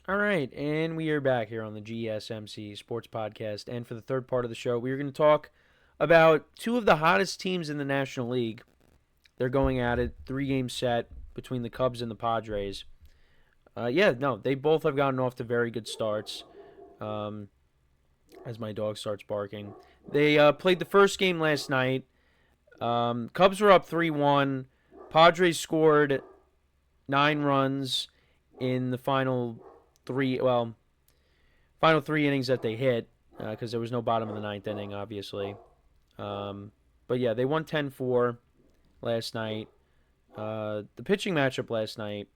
All right, and we are back here on the GSMC Sports Podcast. And for the third part of the show, we are going to talk about two of the hottest teams in the National League. They're going at it, 3 game set between the Cubs and the Padres. They both have gotten off to very good starts. Um, as my dog starts barking, they played the first game last night. Cubs were up 3-1. Padres scored 9 runs in the final three innings that they hit, because there was no bottom of the ninth inning, obviously. But yeah, they won 10-4 last night. The pitching matchup last night,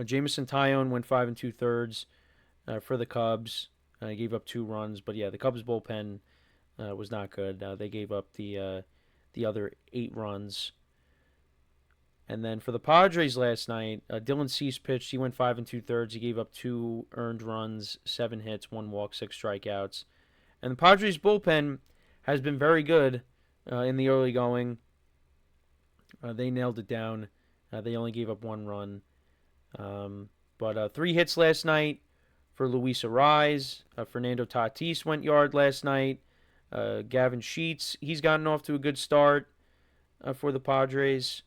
Jameson Taillon went 5 2/3 for the Cubs. He gave up 2 runs, but yeah, the Cubs bullpen was not good. They gave up the other 8 runs. And then for the Padres last night, Dylan Cease pitched. He went 5 2/3. He gave up 2 earned runs, 7 hits, 1 walk, 6 strikeouts. And the Padres bullpen has been very good in the early going. They nailed it down. They only gave up 1 run. But 3 hits last night for Luis Arraez. Fernando Tatis went yard last night. Gavin Sheets, he's gotten off to a good start for the Padres.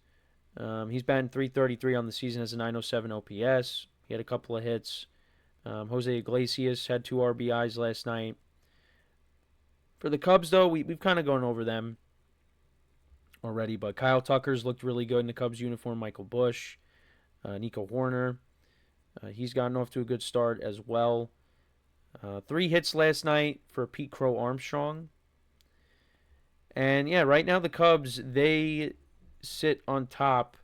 He's batting .333 on the season, as a .907 OPS. He had a couple of hits. Jose Iglesias had 2 RBIs last night. For the Cubs, though, we've kind of gone over them already, but Kyle Tucker's looked really good in the Cubs uniform. Michael Busch, Nico Horner, he's gotten off to a good start as well. 3 hits last night for Pete Crow Armstrong. And yeah, right now the Cubs, they sit on top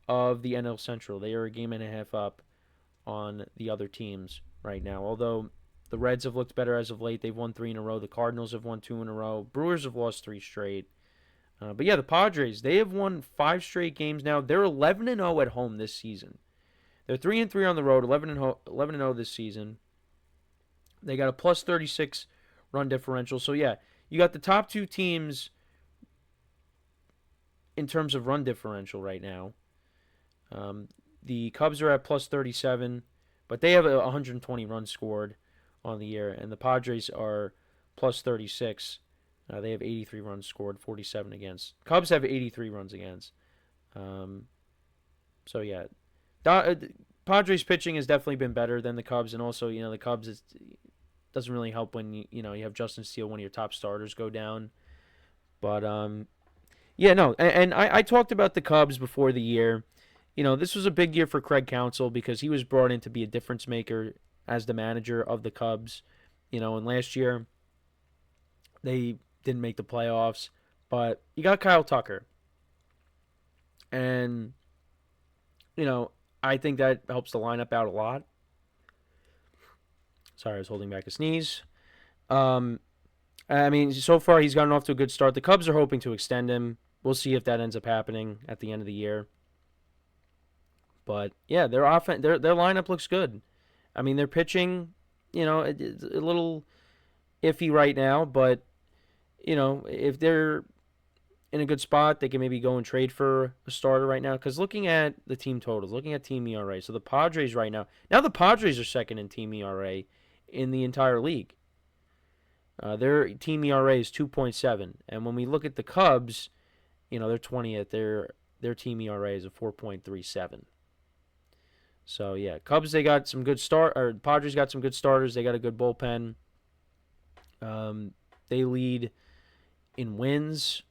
of the NL Central. They are a game and a half up on the other teams right now. Although the Reds have looked better as of late. They've won 3 in a row. The Cardinals have won 2 in a row. Brewers have lost 3 straight. But yeah, the Padres, they have won 5 straight games now. They're 11-0 at home this season. They're 3-3 on the road, 11-0 this season. They got a plus 36 run differential. So yeah, you got the top 2 teams in terms of run differential right now. The Cubs are at plus 37, but they have 120 runs scored on the year, and the Padres are plus 36. They have 83 runs scored, 47 against. Cubs have 83 runs against. So yeah, Padres pitching has definitely been better than the Cubs, and also the Cubs doesn't really help when you have Justin Steele, one of your top starters, go down. But yeah, no, and I talked about the Cubs before the year. This was a big year for Craig Counsell because he was brought in to be a difference maker as the manager of the Cubs. And last year they didn't make the playoffs, but you got Kyle Tucker. And, I think that helps the lineup out a lot. Sorry, I was holding back a sneeze. So far he's gotten off to a good start. The Cubs are hoping to extend him. We'll see if that ends up happening at the end of the year. But yeah, their lineup looks good. Their pitching, it's a little iffy right now, but if they're in a good spot, they can maybe go and trade for a starter right now. Because looking at the team totals, looking at team ERA, so the Padres right now the Padres are second in team ERA in the entire league. Their team ERA is 2.7, and when we look at the Cubs, they're 20th. Their team ERA is a 4.37. So yeah, Cubs, they got some good Padres got some good starters. They got a good bullpen. They lead in wins,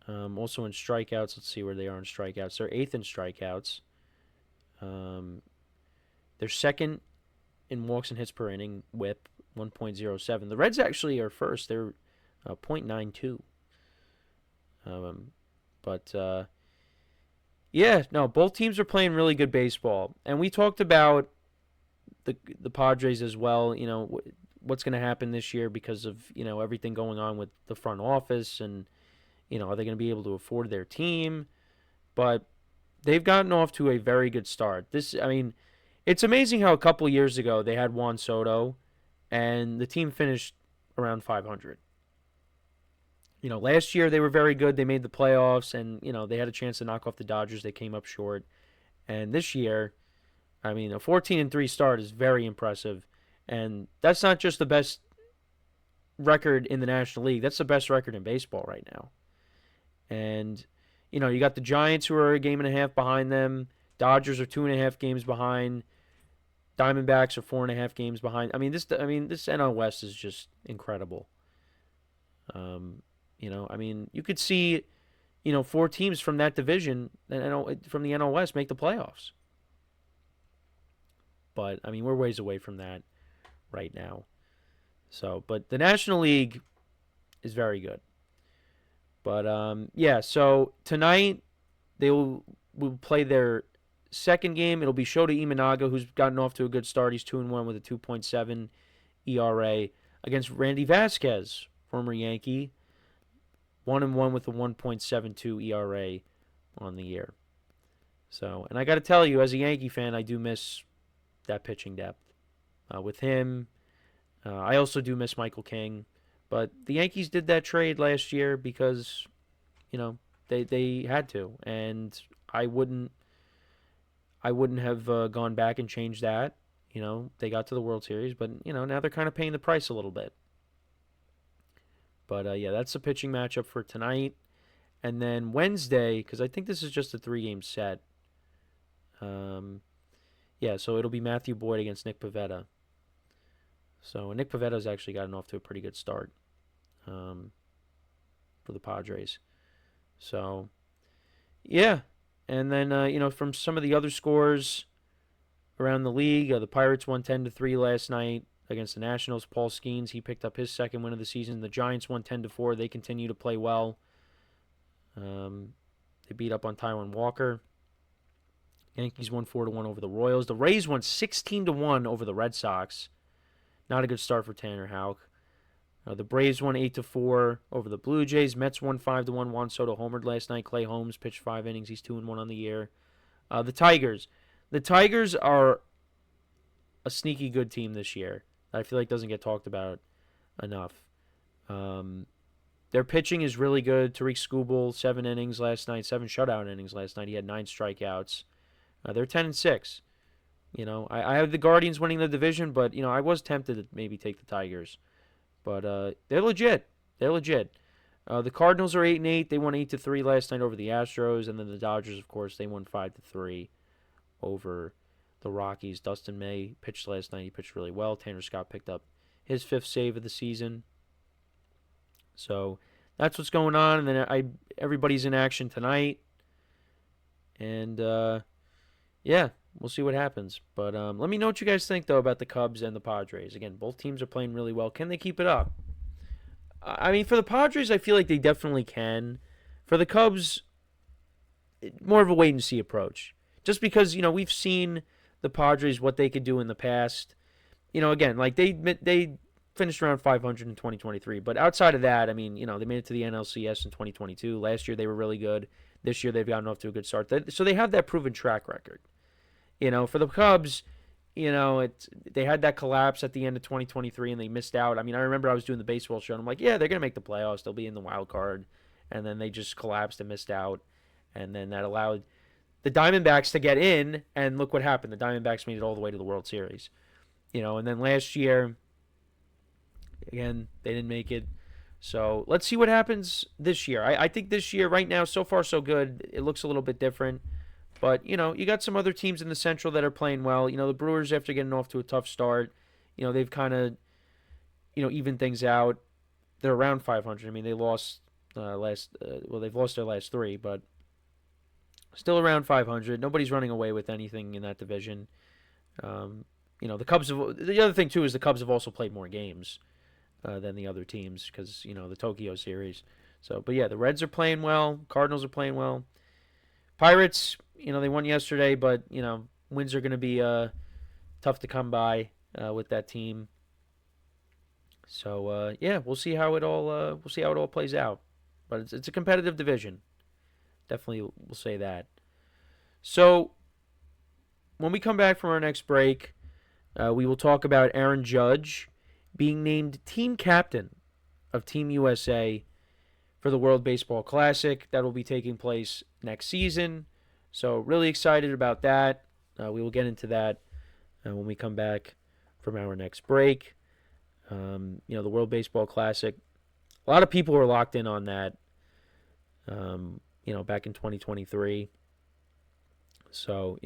also in strikeouts. Let's see where they are in strikeouts. They're 8th in strikeouts. They're second in walks and hits per inning, WHIP 1.07. The Reds actually are first. They're 0.92. Both teams are playing really good baseball. And we talked about the Padres as well, what's going to happen this year because of, everything going on with the front office and, are they going to be able to afford their team? But they've gotten off to a very good start. It's amazing how a couple years ago they had Juan Soto and the team finished around 500. Last year they were very good. They made the playoffs, and they had a chance to knock off the Dodgers. They came up short. And this year, I mean, a 14-3 start is very impressive, and that's not just the best record in the National League. That's the best record in baseball right now. And you got the Giants who are a game and a half behind them. Dodgers are 2.5 games behind. Diamondbacks are 4.5 games behind. This NL West is just incredible. You could see, four teams from that division from the NL West make the playoffs. But we're ways away from that right now. So, but the National League is very good. But so tonight will play their second game. It'll be Shota Imanaga, who's gotten off to a good start. He's 2-1 with a 2.7 ERA against Randy Vasquez, former Yankee, 1-1 with a 1.72 ERA on the year. So, and I got to tell you, as a Yankee fan, I do miss that pitching depth with him. I also do miss Michael King, but the Yankees did that trade last year because, they had to, and I wouldn't have gone back and changed that. They got to the World Series, but now they're kind of paying the price a little bit. But that's the pitching matchup for tonight, and then Wednesday, because I think this is just a 3-game set. So it'll be Matthew Boyd against Nick Pivetta. So Nick Pavetta's actually gotten off to a pretty good start for the Padres. So, yeah. And then, from some of the other scores around the league, the Pirates won 10-3 last night against the Nationals. Paul Skeens, he picked up his second win of the season. The Giants won 10-4. They continue to play well. They beat up on Taijuan Walker. Yankees won 4-1 over the Royals. The Rays won 16-1 over the Red Sox. Not a good start for Tanner Houck. The Braves won 8-4 over the Blue Jays. Mets won 5-1. Juan Soto homered last night. Clay Holmes pitched 5 innings. He's 2-1 on the year. The Tigers. The Tigers are a sneaky good team this year. I feel like doesn't get talked about enough. Their pitching is really good. Tariq Skubal, 7 innings last night. 7 shutout innings last night. He had 9 strikeouts. They're 10-6. I have the Guardians winning the division, but, I was tempted to maybe take the Tigers. But they're legit. They're legit. The Cardinals are 8-8. They won 8-3 last night over the Astros. And then the Dodgers, of course, they won 5-3 over the Rockies. Dustin May pitched last night. He pitched really well. Tanner Scott picked up his 5th save of the season. So that's what's going on. And then everybody's in action tonight. And, we'll see what happens. But let me know what you guys think, though, about the Cubs and the Padres. Again, both teams are playing really well. Can they keep it up? For the Padres, I feel like they definitely can. For the Cubs, more of a wait-and-see approach. Just because, we've seen the Padres, what they could do in the past. Again, like they finished around 500 in 2023. But outside of that, they made it to the NLCS in 2022. Last year, they were really good. This year, they've gotten off to a good start. So they have that proven track record. For the Cubs, they had that collapse at the end of 2023 and they missed out. I remember I was doing the baseball show and I'm like, yeah, they're going to make the playoffs. They'll be in the wild card. And then they just collapsed and missed out. And then that allowed the Diamondbacks to get in. And look what happened. The Diamondbacks made it all the way to the World Series. And then last year, again, they didn't make it. So let's see what happens this year. I think this year, right now, so far so good. It looks a little bit different. But, you got some other teams in the Central that are playing well. The Brewers, after getting off to a tough start, they've kind of, evened things out. They're around 500. They lost they've lost their last 3, but still around 500. Nobody's running away with anything in that division. The Cubs the other thing, too, is the Cubs have also played more games than the other teams because, the Tokyo series. So, but yeah, the Reds are playing well. Cardinals are playing well. Pirates, they won yesterday, but, wins are going to be tough to come by with that team. So, we'll see how it all plays out. But it's a competitive division. Definitely we'll say that. So, when we come back from our next break, we will talk about Aaron Judge being named team captain of Team USA for the World Baseball Classic. That will be taking place next season. So really excited about that. we will get into that when we come back from our next break. The World Baseball Classic. A lot of people were locked in on that, back in 2023. So,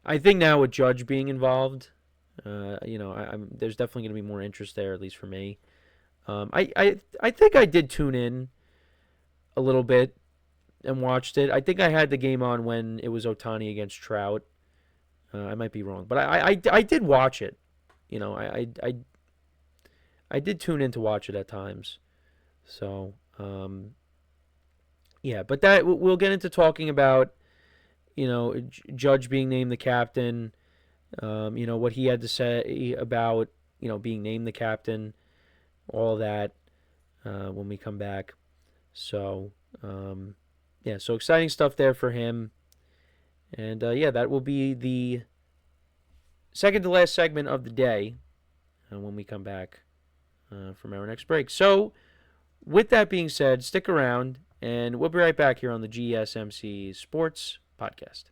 I think now with Judge being involved, there's definitely going to be more interest there, at least for me. I think I did tune in a little bit and watched it. I think I had the game on when it was Ohtani against Trout. I might be wrong, but I did watch it. I did tune in to watch it at times. So, yeah, but that we'll get into talking about, Judge being named the captain, what he had to say about, being named the captain, all that when we come back. So, so exciting stuff there for him. And, that will be the second to last segment of the day when we come back from our next break. So, with that being said, stick around, and we'll be right back here on the GSMC Sports Podcast.